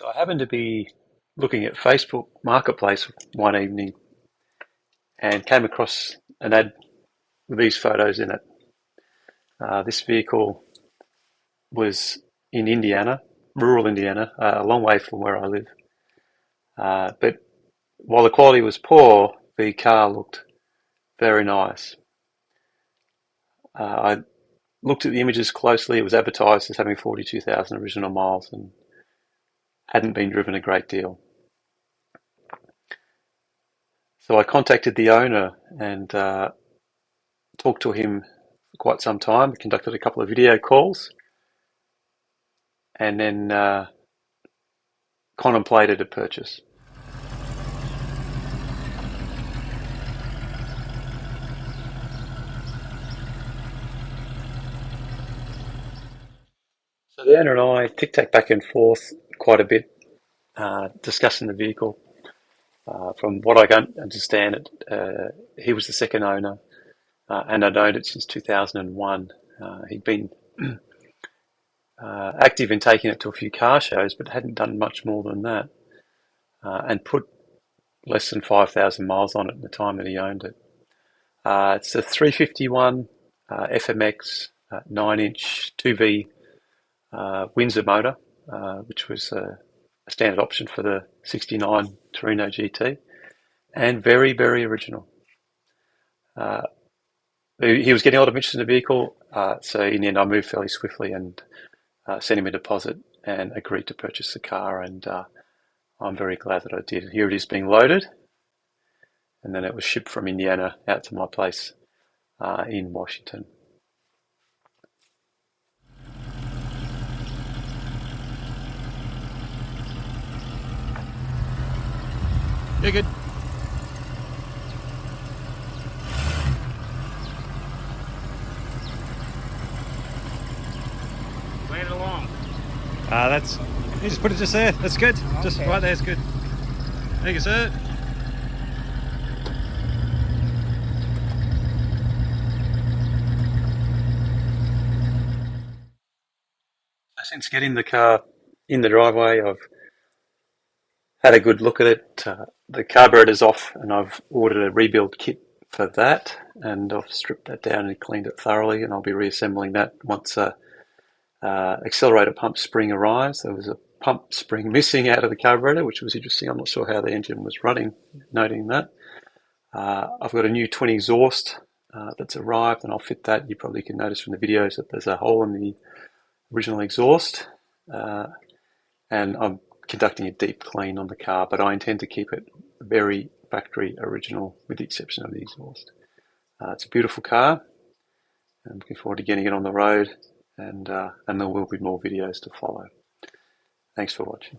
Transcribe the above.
So I happened to be looking at Facebook Marketplace one evening and came across an ad with these photos in it. This vehicle was in Indiana, rural Indiana, a long way from where I live. But while the quality was poor, the car looked very nice. I looked at the images closely. It was advertised as having 42,000 original miles and hadn't been driven a great deal. So I contacted the owner and talked to him for quite some time, conducted a couple of video calls, and then contemplated a purchase. So the owner and I tic-tac back and forth quite a bit, discussing the vehicle. From what I can understand, he was the second owner, and I'd owned it since 2001. He'd been active in taking it to a few car shows, but hadn't done much more than that, and put less than 5,000 miles on it at the time that he owned it. It's a 351 FMX 9-inch 2V Windsor motor, which was a standard option for the 69 Torino GT, and very, very original. He was getting a lot of interest in the vehicle, so in the end I moved fairly swiftly and sent him a deposit and agreed to purchase the car, and I'm very glad that I did. Here it is being loaded, and then it was shipped from Indiana out to my place in Washington. You're good. Lay it along. That's. You just put it just there. That's good. Okay. Just right there is good. Thank you, sir. Since getting the car in the driveway, I've had a good look at it. The carburetor's off, and I've ordered a rebuild kit for that, and I've stripped that down and cleaned it thoroughly, and I'll be reassembling that once accelerator pump spring arrives. There was a pump spring missing out of the carburetor, which was interesting. I'm not sure how the engine was running, noting that. I've got a new twin exhaust that's arrived, and I'll fit that. You probably can notice from the videos that there's a hole in the original exhaust, and I'm conducting a deep clean on the car, but I intend to keep it very factory original with the exception of the exhaust. It's a beautiful car. I'm looking forward to getting it on the road, and there will be more videos to follow. Thanks for watching.